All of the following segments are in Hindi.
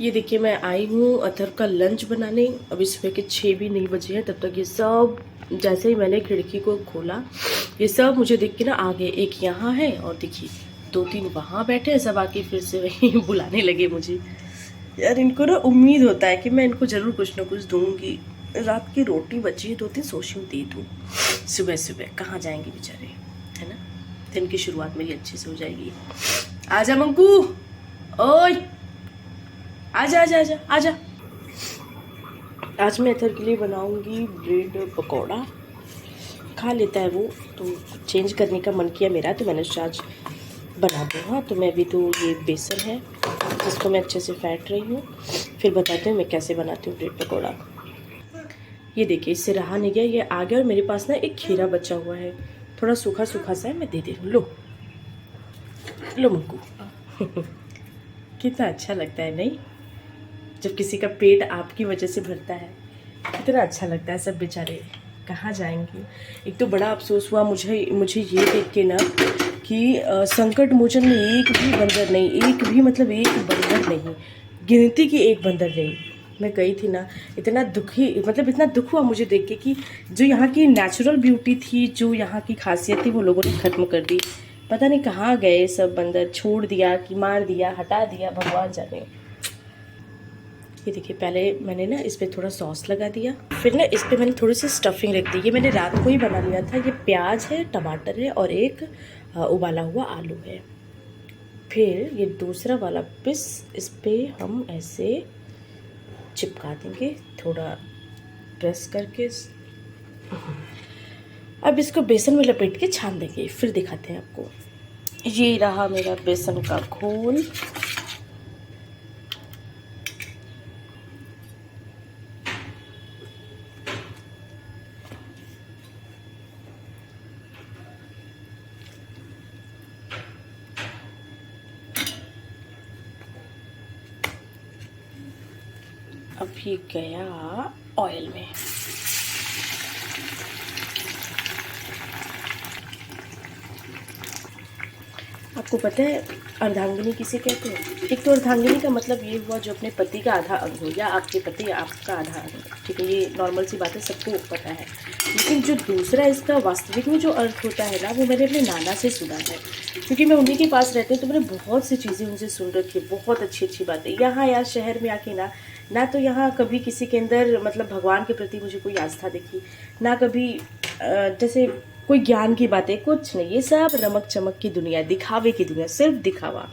ये देखिए मैं आई हूँ अथर का लंच बनाने। अभी सुबह के 6 भी नहीं बजे हैं, तब तक ये सब जैसे ही मैंने खिड़की को खोला ये सब मुझे देख के ना आगे एक यहाँ है और देखिए 2-3 वहाँ बैठे हैं, सब आके फिर से वही बुलाने लगे मुझे। यार इनको ना उम्मीद होता है कि मैं इनको ज़रूर कुछ ना कुछ दूंगी। रात की रोटी बची है 2-3, सोची हूँ दे दूँ। सुबह सुबह कहाँ जाएंगे बेचारे, है ना। दिन की शुरुआत मेरी अच्छे से हो जाएगी। आजा मंकू, ओए आजा आजा आजा आजा। आज मैं अथर के लिए बनाऊंगी ब्रेड पकौड़ा। खा लेता है वो, तो चेंज करने का मन किया मेरा, तो मैंने सोचा आज बना दूँगा। तो मैं भी, तो ये बेसन है जिसको मैं अच्छे से फेंट रही हूँ, फिर बताती हूँ मैं कैसे बनाती हूँ ब्रेड पकौड़ा। ये देखिए इससे रहा नहीं गया, ये आ गया। और मेरे पास ना एक खीरा बचा हुआ है, थोड़ा सूखा सूखा सा है, मैं दे रही हूँ। लो लो मंकू। कितना अच्छा लगता है नहीं, जब किसी का पेट आपकी वजह से भरता है, कितना अच्छा लगता है। सब बेचारे कहाँ जाएंगे। एक तो बड़ा अफसोस हुआ मुझे ये देख के ना कि संकट मोचन में एक भी बंदर नहीं, एक भी मतलब एक बंदर नहीं, गिनती की एक बंदर नहीं। मैं गई थी ना, इतना दुखी, मतलब इतना दुख हुआ मुझे देख के कि जो यहाँ की नेचुरल ब्यूटी थी, जो यहाँ की खासियत थी, वो लोगों ने ख़त्म कर दी। पता नहीं कहाँ गए सब बंदर, छोड़ दिया कि मार दिया, हटा दिया, भगवान जाने। ये देखिए पहले मैंने ना इस पर थोड़ा सॉस लगा दिया, फिर ना इस पर मैंने थोड़ी सी स्टफिंग रख दी। ये मैंने रात को ही बना लिया था। ये प्याज है, टमाटर है और एक उबाला हुआ आलू है। फिर ये दूसरा वाला पीस इस पर हम ऐसे चिपका देंगे, थोड़ा प्रेस करके। अब इसको बेसन में लपेट के छान देंगे, फिर दिखाते हैं आपको। ये रहा मेरा बेसन का घोल। अभी गया ऑयल में। आपको पता है अर्धांगिनी किसे कहते हैं? एक तो अर्धांगिनी का मतलब ये हुआ जो अपने पति का आधा अंग हो, या आपके पति आपका आधा अंग, ठीक है, ये नॉर्मल सी बात है, सबको पता है। लेकिन जो दूसरा इसका वास्तविक में जो अर्थ होता है ना, वो मैंने अपने नाना से सुना है, क्योंकि मैं उन्हीं के पास रहती हूँ, तो मैंने बहुत सी चीज़ें उनसे सुन रखी है, बहुत अच्छी अच्छी बातें। यहाँ यार शहर में आके ना तो यहाँ कभी किसी के अंदर मतलब भगवान के प्रति मुझे कोई आस्था दिखी, ना कभी जैसे कोई ज्ञान की बातें, कुछ नहीं। ये सब रमक चमक की दुनिया, दिखावे की दुनिया, सिर्फ दिखावा,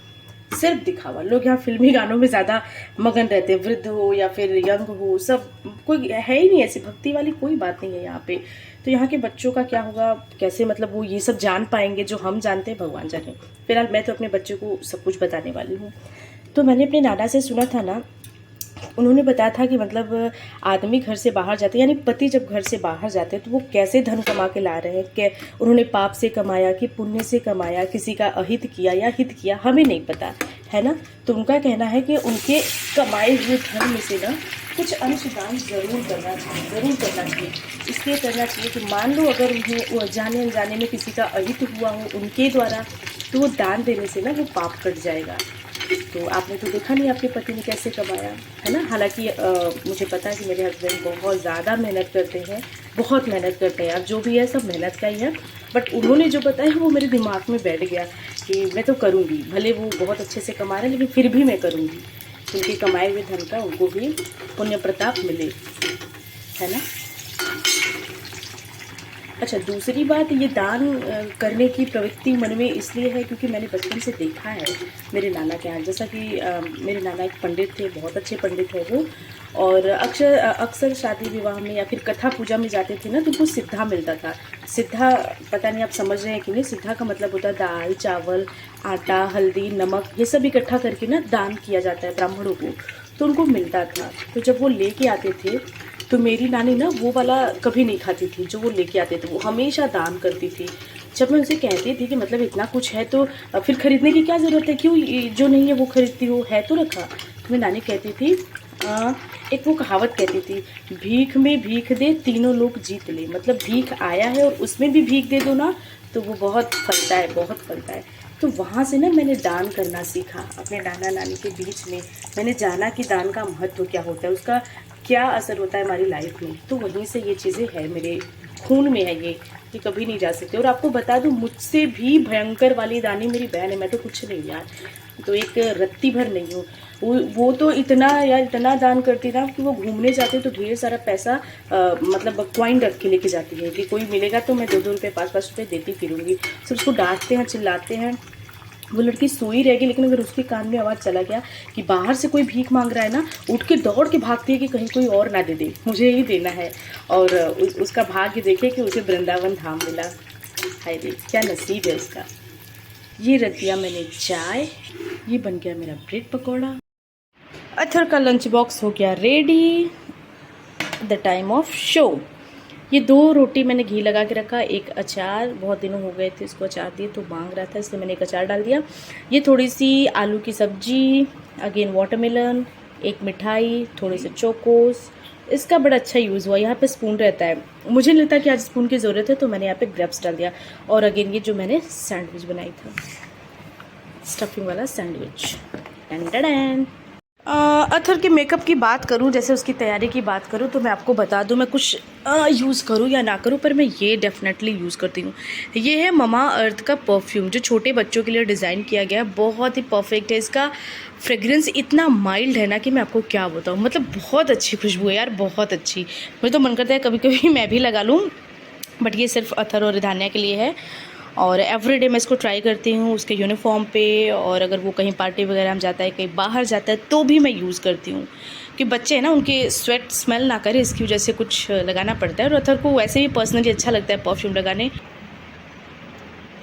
सिर्फ दिखावा। लोग यहाँ फिल्मी गानों में ज़्यादा मगन रहते हैं, वृद्ध हो या फिर यंग हो, सब कोई है ही नहीं, ऐसी भक्ति वाली कोई बात नहीं है यहाँ पे। तो यहाँ के बच्चों का क्या होगा, कैसे मतलब वो ये सब जान पाएंगे जो हम जानते हैं, भगवान जाने। फिलहाल मैं तो अपने बच्चे को सब कुछ बताने वाली हूँ। तो मैंने अपने नाना से सुना था ना, उन्होंने बताया था कि मतलब आदमी घर से बाहर जाते हैं, यानी पति जब घर से बाहर जाते हैं तो वो कैसे धन कमा के ला रहे हैं, क्या उन्होंने पाप से कमाया कि पुण्य से कमाया, किसी का अहित किया या हित किया, हमें नहीं पता है ना। तो उनका कहना है कि उनके कमाए हुए धन में से ना कुछ अंशदान ज़रूर करना चाहिए, ज़रूर करना चाहिए। इसलिए करना चाहिए कि मान लो अगर उन्हें जाने अनजाने में किसी का अहित हुआ हो उनके द्वारा, तो वो दान देने से ना वो पाप कट जाएगा। तो आपने तो देखा नहीं आपके पति ने कैसे कमाया, है ना। हालांकि मुझे पता है कि मेरे हस्बैंड बहुत ज़्यादा मेहनत करते हैं, बहुत मेहनत करते हैं यार, जो भी है सब मेहनत का ही है। बट उन्होंने जो बताया वो मेरे दिमाग में बैठ गया कि मैं तो करूँगी, भले वो बहुत अच्छे से कमा रहे हैं लेकिन फिर भी मैं करूँगी, उनके कमाए हुए धन का उनको भी पुण्य प्रताप मिले, है ना। अच्छा, दूसरी बात, ये दान करने की प्रवृत्ति मन में इसलिए है क्योंकि मैंने बचपन से देखा है मेरे नाना के यहाँ। जैसा कि मेरे नाना एक पंडित थे, बहुत अच्छे पंडित है वो, और अक्सर शादी विवाह में या फिर कथा पूजा में जाते थे ना, तो उनको सिद्धा मिलता था। सिद्धा, पता नहीं आप समझ रहे हैं कि नहीं, सिद्धा का मतलब होता है दाल, चावल, आटा, हल्दी, नमक, ये सब इकट्ठा करके ना दान किया जाता है ब्राह्मणों को, तो उनको मिलता था। तो जब वो लेके आते थे तो मेरी नानी ना वो वाला कभी नहीं खाती थी जो वो लेके आते थे, वो हमेशा दान करती थी। जब मैं उनसे कहती थी कि मतलब इतना कुछ है तो फिर खरीदने की क्या ज़रूरत है, क्यों जो नहीं है वो खरीदती हो, है तो रखा। तो मेरी नानी कहती थी, एक वो कहावत कहती थी, भीख में भीख दे तीनों लोग जीत ले। मतलब भीख आया है और उसमें भी भीख दे दो ना, तो वो बहुत फलता है, बहुत फलता है। तो वहाँ से ना मैंने दान करना सीखा अपने नाना नानी के बीच में। मैंने जाना कि दान का महत्व क्या होता है, उसका क्या असर होता है हमारी लाइफ में। तो वहीं से ये चीज़ें है, मेरे खून में है ये कभी नहीं जा सकते। और आपको बता दूं, मुझसे भी भयंकर वाली दानी मेरी बहन है। मैं तो कुछ नहीं यार, तो एक रत्ती भर नहीं हूँ। वो तो इतना यार, इतना दान करती ना कि वो घूमने जाते तो ढेर सारा पैसा मतलब कॉइन रख के लेके जाती है कि कोई मिलेगा तो मैं 2-2 रुपये 5-5 रुपये देती फिरूंगी। सब उसको डांटते हैं, चिल्लाते हैं। वो लड़की सोई रहेगी, लेकिन अगर उसके कान में आवाज़ चला गया कि बाहर से कोई भीख मांग रहा है ना, उठ के दौड़ के भागती है कि कहीं कोई और ना दे दे, मुझे ही देना है। और उसका भाग्य देखे कि उसे वृंदावन धाम मिला। हाय रे, क्या नसीब है उसका। ये रख दिया मैंने चाय, ये बन गया मेरा ब्रेड पकौड़ा। अथर का लंच बॉक्स हो गया ready, the time of show. ये 2 रोटी मैंने घी लगा के रखा, एक अचार, बहुत दिनों हो गए थे इसको अचार दिए तो मांग रहा था, इसलिए मैंने एक अचार डाल दिया। ये थोड़ी सी आलू की सब्जी, अगेन वाटरमेलन, एक मिठाई, थोड़े से चोकोस। इसका बड़ा अच्छा यूज़ हुआ। यहाँ पे स्पून रहता है, मुझे नहीं लगता कि आज स्पून की ज़रूरत है, तो मैंने यहाँ पे ग्रेप्स डाल दिया। और अगेन ये जो मैंने सैंडविच बनाई था, स्टफिंग वाला सैंडविच। डन। अथर के मेकअप की बात करूं, जैसे उसकी तैयारी की बात करूं, तो मैं आपको बता दूं, मैं कुछ यूज़ करूं या ना करूं, पर मैं ये डेफिनेटली यूज़ करती हूं। ये है ममा अर्थ का परफ्यूम, जो छोटे बच्चों के लिए डिज़ाइन किया गया है। बहुत ही परफेक्ट है। इसका फ्रेग्रेंस इतना माइल्ड है ना कि मैं आपको क्या बताऊँ, मतलब बहुत अच्छी खुशबू है यार, बहुत अच्छी। मुझे तो मन करता है कभी कभी मैं भी लगा लूँ, बट ये सिर्फ अथर और धान्या के लिए है। और एवरीडे मैं इसको ट्राई करती हूँ उसके यूनिफॉर्म पे, और अगर वो कहीं पार्टी वगैरह में जाता है, कहीं बाहर जाता है, तो भी मैं यूज़ करती हूँ। कि बच्चे हैं ना, उनके स्वेट स्मेल ना करे, इसकी वजह से कुछ लगाना पड़ता है। और अथर को वैसे भी पर्सनली अच्छा लगता है परफ्यूम लगाने।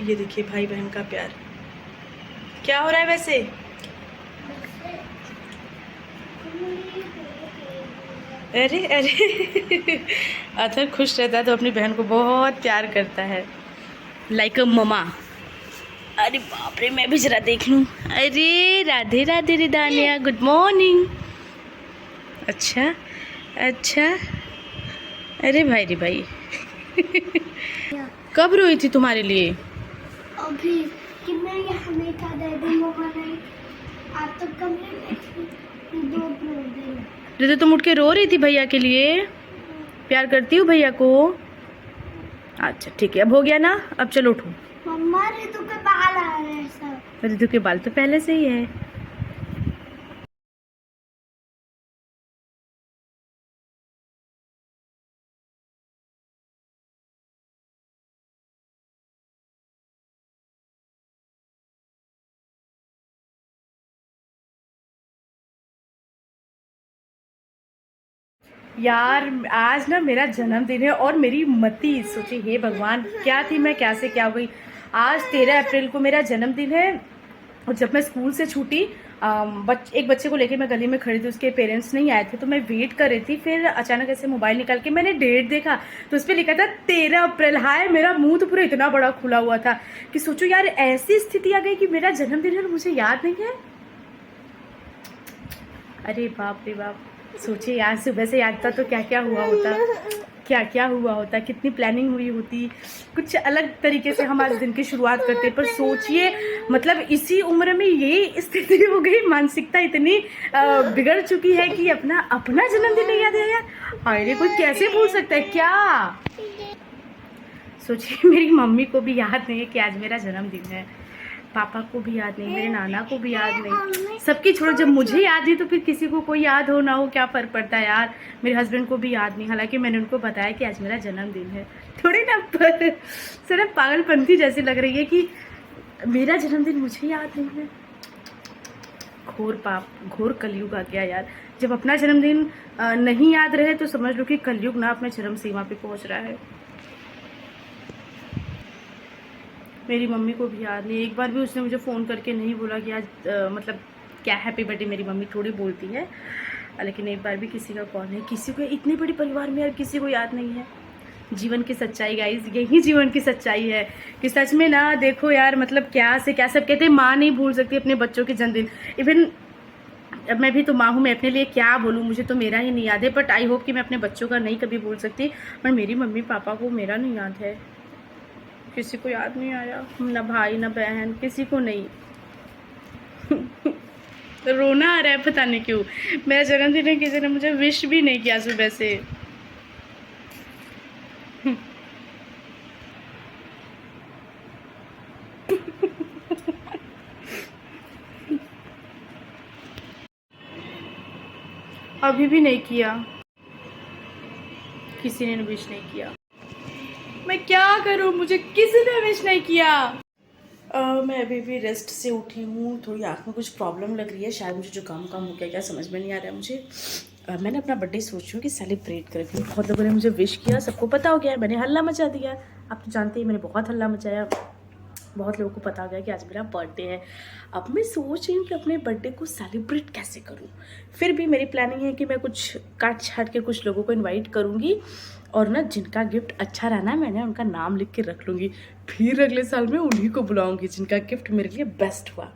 ये देखिए भाई बहन का प्यार क्या हो रहा है वैसे। अरे अरे अथर खुश रहता है तो अपनी बहन को बहुत प्यार करता है, लाइक अ ममा। अरे बाप रे, मैं भी जरा देख लूँ। अरे राधे राधे रे दानिया, गुड मॉर्निंग। अच्छा अच्छा, अरे भाई रे भाई कब रोई थी तुम्हारे लिए? अभी कि मैं यहाँ नहीं था, दादी मम्मा नहीं, आप तो कमरे में थी, 2 दिन। तो तुम उठ के रो रही थी भैया के लिए? प्यार करती हूँ भैया को। अच्छा ठीक है, अब हो गया ना, अब चलो उठो। मम्मा ऋतु के बाल आ रहे हैं सब। ऋतु के बाल तो पहले से ही है। यार आज ना मेरा जन्मदिन है, और मेरी मती सोची, हे भगवान क्या थी मैं, क्या से क्या हो गई। आज 13 अप्रैल को मेरा जन्मदिन है। और जब मैं स्कूल से छूटी, एक बच्चे को लेके मैं गली में खड़ी थी, उसके पेरेंट्स नहीं आए थे, तो मैं वेट कर रही थी। फिर अचानक ऐसे मोबाइल निकाल के मैंने डेट देखा, तो उस पर लिखा था 13 अप्रैल। हाय, मेरा मुंह तो पूरा इतना बड़ा खुला हुआ था कि सोचो यार, ऐसी स्थिति आ गई कि मेरा जन्मदिन है और मुझे याद नहीं है। अरे बाप रे बाप, सोचिए यार, सुबह से याद था तो क्या क्या हुआ होता, क्या क्या हुआ होता, कितनी प्लानिंग हुई होती, कुछ अलग तरीके से हम आज दिन की शुरुआत करते। पर सोचिए, मतलब इसी उम्र में ये स्थिति हो गई, मानसिकता इतनी बिगड़ चुकी है कि अपना अपना जन्मदिन नहीं याद है यार। हाय रे, कोई कैसे भूल सकता है क्या? सोचिए, मेरी मम्मी को भी याद नहीं है कि आज मेरा जन्मदिन है, पापा को भी याद नहीं, मेरे नाना को भी याद नहीं, सबकी छोड़ो। जब मुझे याद नहीं तो फिर किसी को कोई याद हो ना हो, क्या फ़र्क पड़ता है यार। मेरे हस्बैंड को भी याद नहीं, हालांकि मैंने उनको बताया कि आज मेरा जन्मदिन है। थोड़ी ना पर सिर्फ पागलपंथी जैसी लग रही है कि मेरा जन्मदिन मुझे याद नहीं है। घोर पाप, घोर कलयुग आ गया यार। जब अपना जन्मदिन नहीं याद रहे तो समझ लो कि कलयुग ना अपने चरम सीमा पे पहुँच रहा है। मेरी मम्मी को भी याद नहीं, एक बार भी उसने मुझे फ़ोन करके नहीं बोला कि आज मतलब क्या हैप्पी बर्थडे। मेरी मम्मी थोड़ी बोलती है, लेकिन एक बार भी किसी का कॉल नहीं, किसी को, इतने बड़े परिवार में यार किसी को याद नहीं है। जीवन की सच्चाई गाइस, यही जीवन की सच्चाई है कि सच में ना देखो यार, मतलब क्या से क्या, सब कहते हैं माँ नहीं भूल सकती अपने बच्चों के जन्मदिन। इवन अब मैं भी तो माँ हूँ, मैं अपने लिए क्या बोलूँ, मुझे तो मेरा ही नहीं याद है। बट आई होप कि मैं अपने बच्चों का नहीं कभी भूल सकती, पर मेरी मम्मी पापा को मेरा नहीं याद है। किसी को याद नहीं आया, ना भाई ना बहन, किसी को नहीं। रोना आ रहा है पता नहीं क्यों। मेरा जन्मदिन है, किसी ने मुझे विश भी नहीं किया सुबह से। अभी भी नहीं किया, किसी ने विश नहीं किया। मैं क्या करूं, मुझे किसी ने विश नहीं किया। मैं अभी भी रेस्ट से उठी हूँ, थोड़ी आँख में कुछ प्रॉब्लम लग रही है, शायद मुझे जो काम हो गया, क्या समझ में नहीं आ रहा है मुझे। मैंने अपना बर्थडे सोच रही हूँ कि सेलिब्रेट करेंगे। बहुत लोगों ने मुझे विश किया, सबको पता हो गया है, मैंने हल्ला मचा दिया। आप तो जानते ही मैंने बहुत हल्ला मचाया, बहुत लोगों को पता हो गया कि आज मेरा बर्थडे है। अब मैं सोच रही हूँ कि अपने बर्थडे को सेलिब्रेट कैसे करूँ। फिर भी मेरी प्लानिंग है कि मैं कुछ काट छाट के कुछ लोगों को इनवाइट करूँगी, और ना जिनका गिफ्ट अच्छा रहना मैंने उनका नाम लिख के रख लूँगी। फिर अगले साल में उन्हीं को बुलाऊँगी जिनका गिफ्ट मेरे लिए बेस्ट हुआ।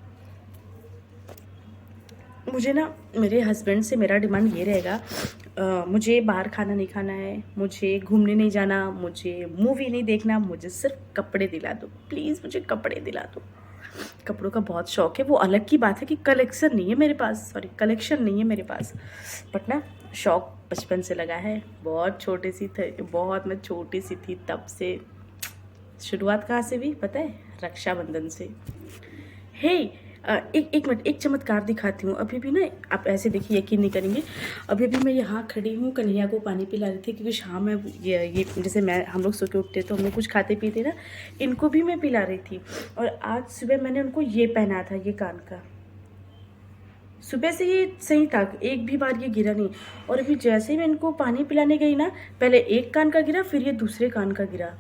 मुझे ना मेरे हस्बैंड से मेरा डिमांड ये रहेगा, मुझे बाहर खाना नहीं खाना है, मुझे घूमने नहीं जाना, मुझे मूवी नहीं देखना, मुझे सिर्फ कपड़े दिला दो, प्लीज़ मुझे कपड़े दिला दो। कपड़ों का बहुत शौक है। वो अलग की बात है कि कलेक्शन नहीं है मेरे पास, कलेक्शन नहीं है मेरे पास, बट ना शौक बचपन से लगा है। बहुत छोटी सी थी, बहुत मैं छोटी सी थी तब से। शुरुआत कहाँ से भी पता है? रक्षाबंधन से। हे एक मिनट, एक चमत्कार दिखाती हूँ। अभी भी ना आप ऐसे देखिए, यकीन नहीं करेंगे, अभी भी मैं यहाँ खड़ी हूँ, कन्हैया को पानी पिला रही थी, क्योंकि शाम में ये जैसे हम लोग सो के उठते तो हम लोग कुछ खाते पीते ना, इनको भी मैं पिला रही थी। और आज सुबह मैंने उनको ये पहना था, ये कान का। सुबह से ये सही था, एक भी बार ये गिरा नहीं। और अभी जैसे ही मैं इनको पानी पिलाने गई ना, पहले एक कान का गिरा, फिर ये दूसरे कान का गिरा।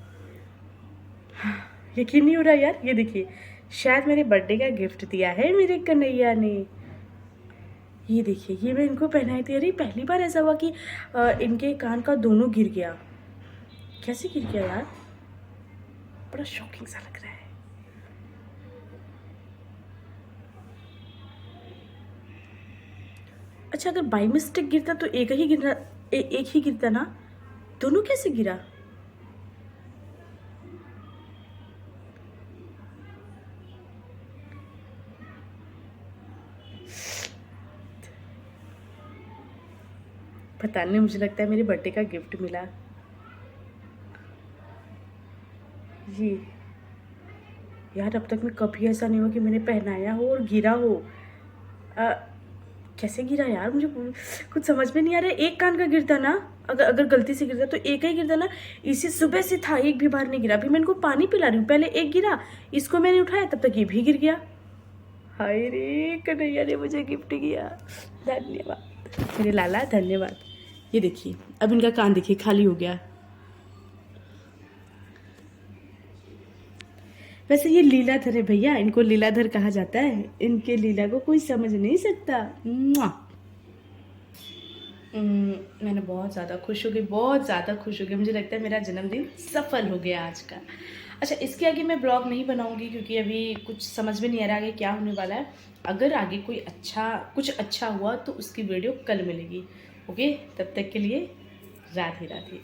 यकीन नहीं हो रहा यार, ये देखिए, शायद मेरे बर्थडे का गिफ्ट दिया है मेरे कन्हैया ने। ये देखिए, ये मैं इनको पहनाई थी। अरे पहली बार ऐसा हुआ कि इनके कान का दोनों गिर गया। कैसे गिर गया यार, बड़ा शॉकिंग सा लग रहा है। अच्छा, अगर बाई मिस्टेक गिरता तो एक ही गिरता ना, दोनों कैसे गिरा? पता नहीं, मुझे लगता है मेरे बर्थडे का गिफ्ट मिला ये। यार अब तक में कभी ऐसा नहीं हुआ कि मैंने पहनाया हो और गिरा हो। कैसे गिरा यार, मुझे कुछ समझ में नहीं आ रहा है। एक कान का गिरता ना, अगर गलती से गिरता तो एक ही गिरता ना। इसी सुबह से था, एक भी बार नहीं गिरा। अभी मैं इनको पानी पिला रही हूँ, पहले एक गिरा, इसको मैंने उठाया, तब तक ये भी गिर गया। हाय रे, कन्हैया ने मुझे गिफ्ट किया, धन्यवाद मेरे लाला, धन्यवाद। ये देखिए, अब इनका कान देखिए खाली हो गया। वैसे ये लीलाधर है भैया, इनको लीलाधर कहा जाता है। इनके लीला को कोई समझ नहीं सकता। मैंने बहुत ज़्यादा खुश हो गई, बहुत ज़्यादा खुश हो गई। मुझे लगता है मेरा जन्मदिन सफल हो गया आज का। अच्छा, इसके आगे मैं ब्लॉग नहीं बनाऊंगी, क्योंकि अभी कुछ समझ में नहीं आ रहा आगे क्या होने वाला है। अगर आगे कुछ अच्छा हुआ तो उसकी वीडियो कल मिलेगी। ओके, तब तक के लिए राधे राधे।